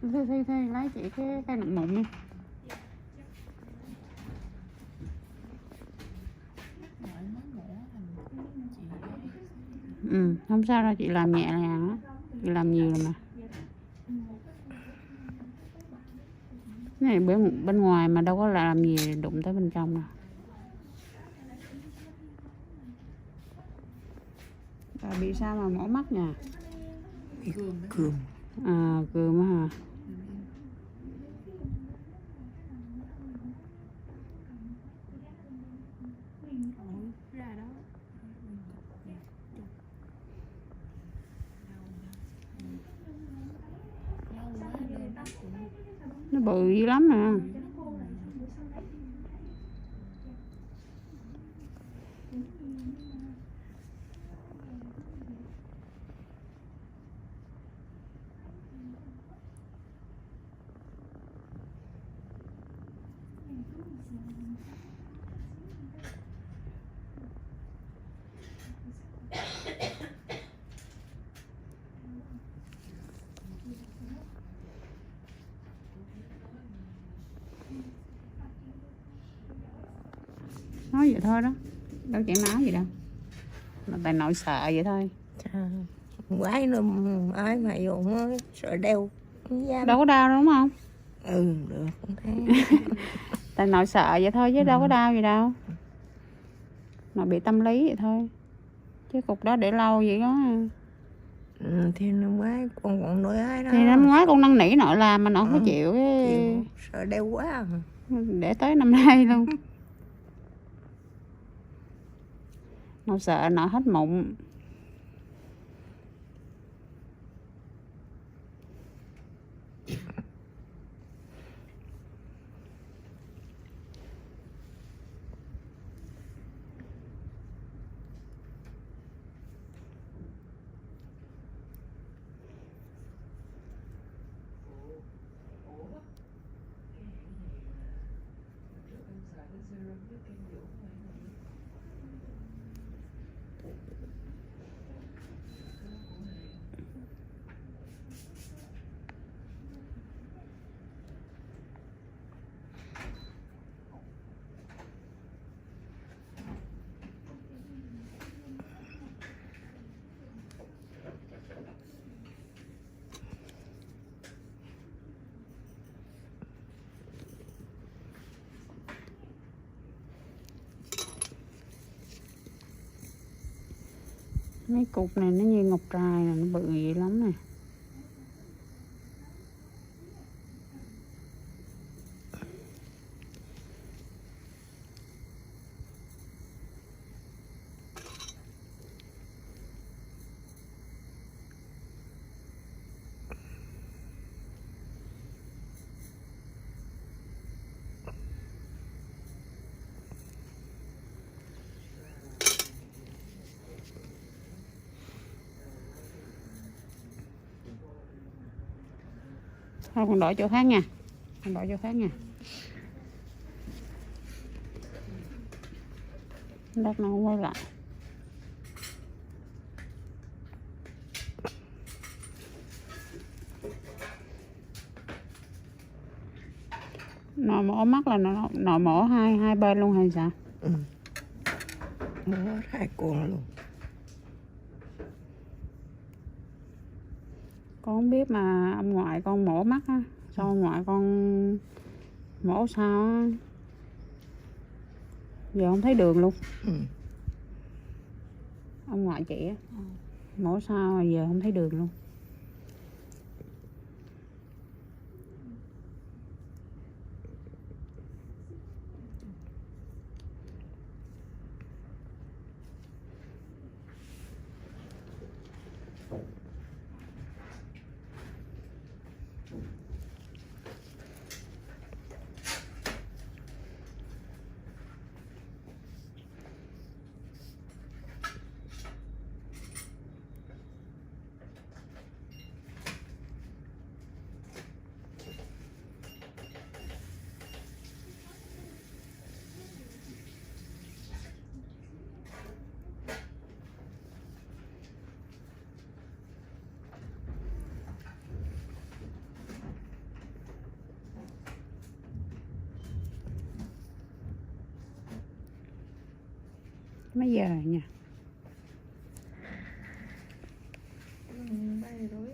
Thôi lấy chị cái cây nặng mụn đi. Ừ, không sao đâu, chị làm nhẹ nhàng á, chị làm nhiều rồi mà. Cái này bên ngoài mà đâu có làm gì đụng tới bên trong đâu. Bị sao mà mỏi mắt nha? Bị cườm. À, cườm á hả? Nó bự dữ lắm mà. Nói vậy thôi đó, đâu chảy máu gì đâu, mà tại nội sợ vậy thôi. Quái nó ai mà vô mới sợ đeo. Đâu có đau đâu đúng không? Ừ, được cũng thế. Tại nội sợ vậy thôi chứ đâu có đau gì đâu. Nội bị tâm lý vậy thôi, chứ cục đó để lâu vậy đó. Thì năm ngoái con còn nuôi ai đó. Thì năm ngoái con năn nỉ nội làm mà nội không có chịu cái... Chịu, sợ đeo quá. Để tới năm nay luôn. Nội sợ nội hết mụn. Mấy cục này nó như ngọc trai nè, nó bự vậy lắm nè. Thôi con đổi chỗ khác nha. Con đổi chỗ khác nha. Lát nó quay lại. Nội mổ mắt là nội mổ hai bên luôn hay sao? Ừ. Mổ hai con luôn. Con không biết mà ông ngoại con mổ mắt á, sao ông ngoại con mổ sao á, giờ không thấy đường luôn. Ông ngoại chị á, mổ sao mà giờ không thấy đường luôn. Mấy giờ rồi nha? 3 giờ rưỡi.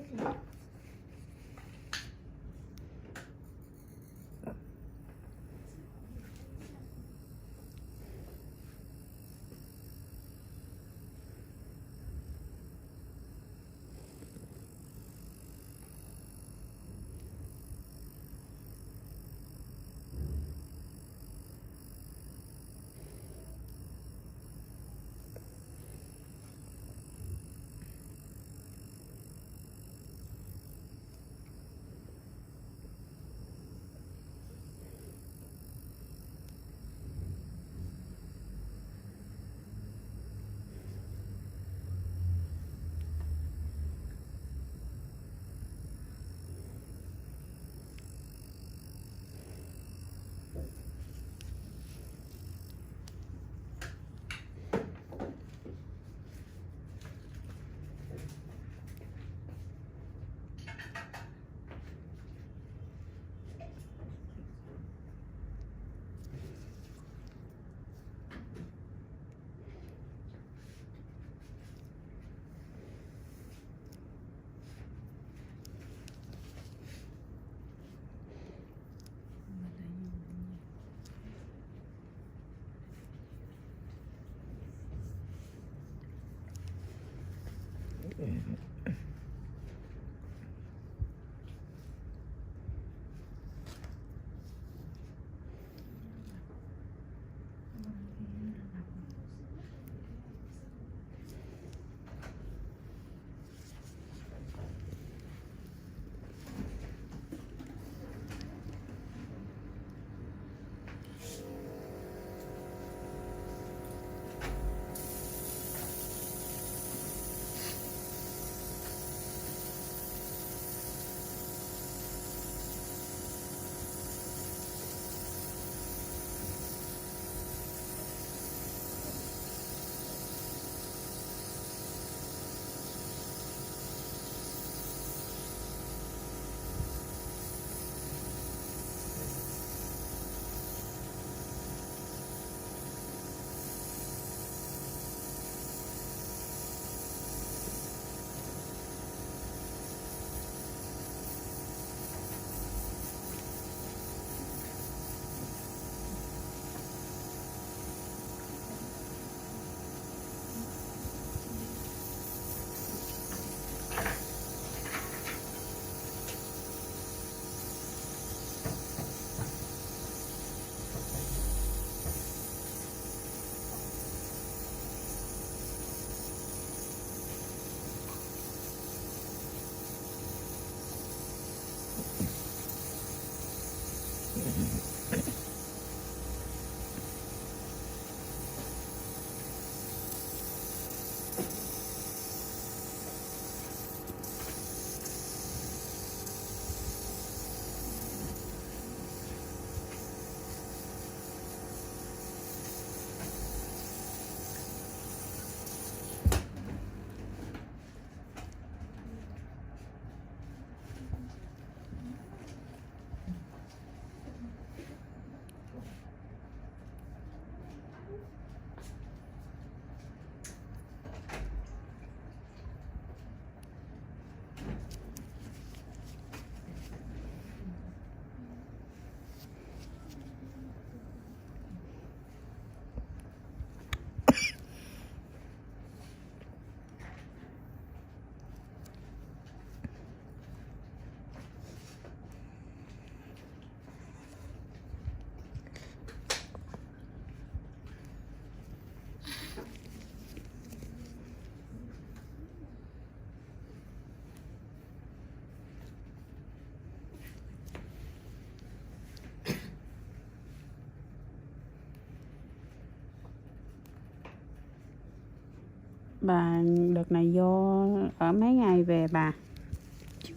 Bà đợt này vô ở mấy ngày về bà?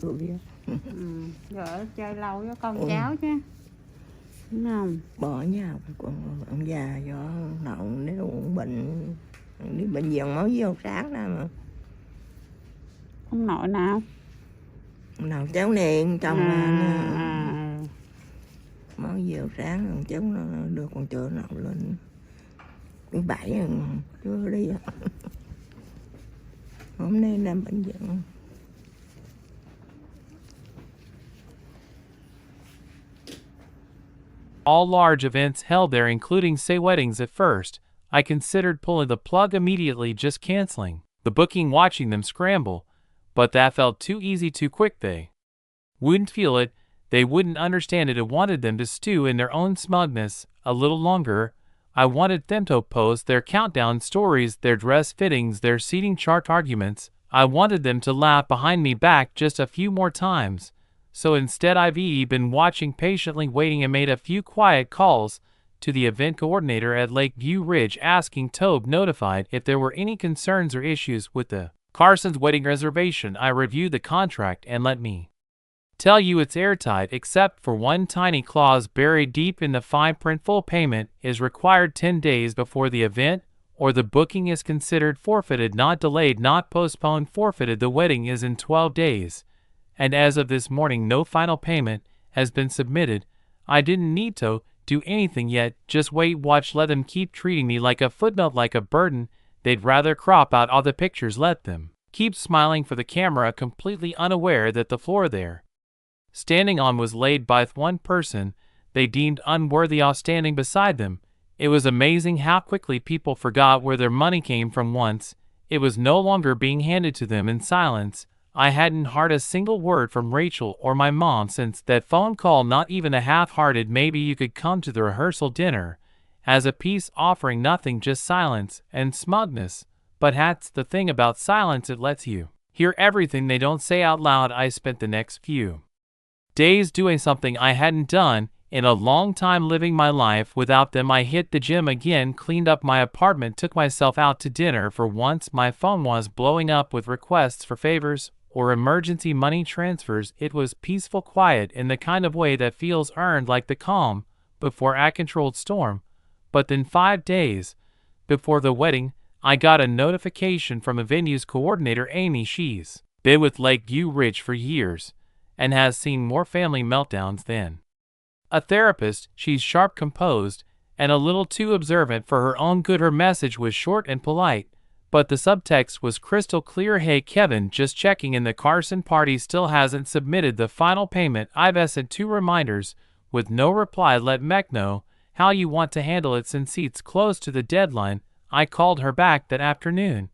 Chưa biết. Rồi ở chơi lâu với con cháu chứ, đúng không? Bỏ nhà còn ông già do nặng, nếu cũng bệnh đi bệnh viện máu vô sáng ra mà. Ông nội nào? Nào cháu này chồng máu vô sáng, cháu nó được còn chữa nào lên. thứ bảy chưa đi. Hôm nay làm bệnh viện. All large events held there, including say weddings. At first, I considered pulling the plug immediately, just canceling the booking, watching them scramble, but that felt too easy, too quick. They wouldn't feel it, they wouldn't understand it. I wanted them to stew in their own smugness a little longer. I wanted them to post their countdown stories, their dress fittings, their seating chart arguments. I wanted them to laugh behind me back just a few more times. So instead, I've been watching, patiently waiting, and made a few quiet calls to the event coordinator at Lakeview Ridge, asking Tobe notified if there were any concerns or issues with the Carson's wedding reservation. I reviewed the contract, and let me tell you, it's airtight except for one tiny clause buried deep in the fine print. Full payment is required 10 days before the event, or the booking is considered forfeited, not delayed, not postponed. Forfeited. The wedding is in 12 days. And as of this morning, no final payment has been submitted. I didn't need to do anything yet, just wait, watch, let them keep treating me like a footnote, like a burden. They'd rather crop out all the pictures, let them keep smiling for the camera, completely unaware that the floor they're standing on was laid by one person they deemed unworthy of standing beside them. It was amazing how quickly people forgot where their money came from once it was no longer being handed to them in silence. I hadn't heard a single word from Rachel or my mom since that phone call, not even a half-hearted "maybe you could come to the rehearsal dinner" as a peace offering. Nothing, just silence and smugness. But that's the thing about silence, it lets you hear everything they don't say out loud. I spent the next few days doing something I hadn't done in a long time, living my life without them. I hit the gym again, cleaned up my apartment, took myself out to dinner. For once, my phone was blowing up with requests for favors or emergency money transfers. It was peaceful, quiet, in the kind of way that feels earned, like the calm before a controlled storm. But then 5 days before the wedding, I got a notification from a venue's coordinator, Amy. She's been with Lakeview Ridge for years and has seen more family meltdowns than a therapist. She's sharp, composed, and a little too observant for her own good. Her message was short and polite, but the subtext was crystal clear. Hey Kevin, just checking in. The Carson party still hasn't submitted the final payment. I've sent 2 reminders with no reply. Let Mec know how you want to handle it since it's close to the deadline. I called her back that afternoon,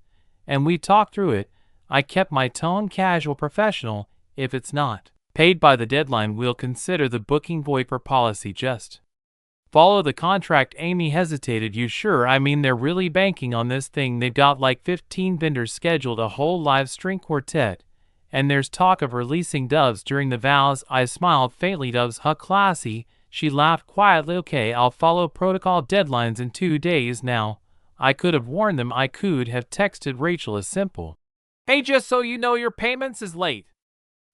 and we talked through it. I kept my tone casual, professional. If it's not paid by the deadline, we'll consider the booking void per policy. Just follow the contract. Amy hesitated. You sure? I mean, they're really banking on this thing. They've got like 15 vendors scheduled, a whole live string quartet, and there's talk of releasing doves during the vows. I smiled faintly. Doves? Huh, classy. She laughed quietly. Okay, I'll follow protocol. Deadlines in 2 days now. I could have warned them. I could have texted Rachel a simple, "Hey, just so you know, your payments is late."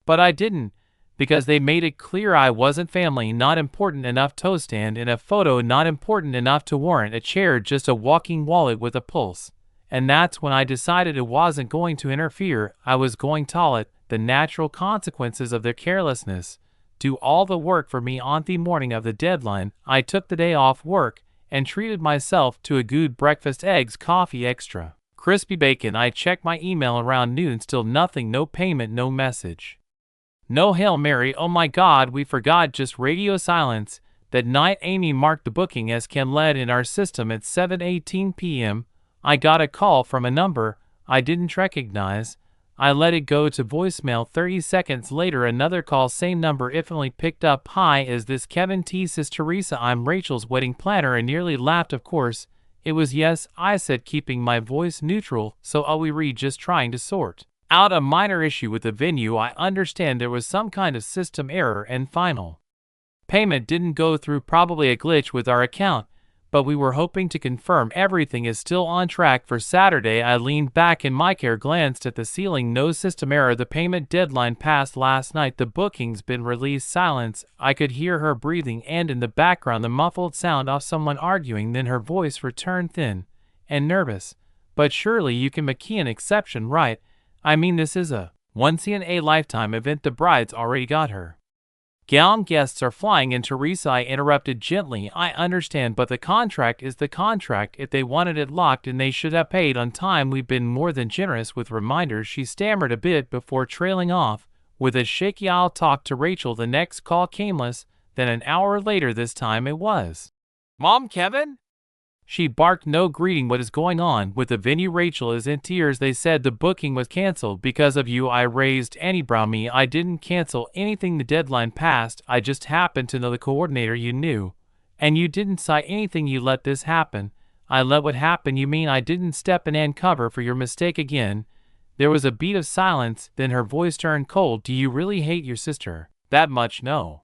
But I didn't, because they made it clear I wasn't family, not important enough to stand in a photo, not important enough to warrant a chair, just a walking wallet with a pulse. And that's when I decided it wasn't going to interfere. I was going to let the natural consequences of their carelessness do all the work for me. On the morning of the deadline, I took the day off work and treated myself to a good breakfast: eggs, coffee, extra crispy bacon. I checked my email around noon. Still nothing, no payment, no message, no Hail Mary. Oh my God, we forgot. Just radio silence. That night, Amy marked the booking as can-led in our system at 7:18 p.m. I got a call from a number I didn't recognize. I let it go to voicemail. 30 seconds later, another call, same number. If only picked up. "Hi, is this Kevin T? Sis Teresa, I'm Rachel's wedding planner." I nearly laughed. Of course it was. "Yes," I said, keeping my voice neutral. "So we read, just trying to sort out a minor issue with the venue. I understand there was some kind of system error and final payment didn't go through, probably a glitch with our account, but we were hoping to confirm everything is still on track for Saturday." I leaned back in my chair, glanced at the ceiling. No system error. The payment deadline passed last night. The booking's been released. Silence. I could hear her breathing, and in the background the muffled sound of someone arguing. Then her voice returned, thin and nervous. "But surely you can make an exception, right? I mean, this is a once-in-a-lifetime event. The bride's already got her Gown guests are flying, and Teresa, I interrupted gently. I understand, but the contract is the contract. If they wanted it locked and they should have paid on time, we've been more than generous with reminders. She stammered a bit before trailing off. With a shaky I'll talk to Rachel. The next call came less than an hour later. This time it was Mom, Kevin? She barked, no greeting. What is going on with the venue? Rachel is in tears. They said the booking was canceled because of you. I raised any brow. Me, I didn't cancel anything. The deadline passed. I just happened to know the coordinator you knew. And you didn't say anything. You let this happen. I let what happened. You mean I didn't step in and cover for your mistake again? There was a beat of silence, then her voice turned cold. Do you really hate your sister that much? No.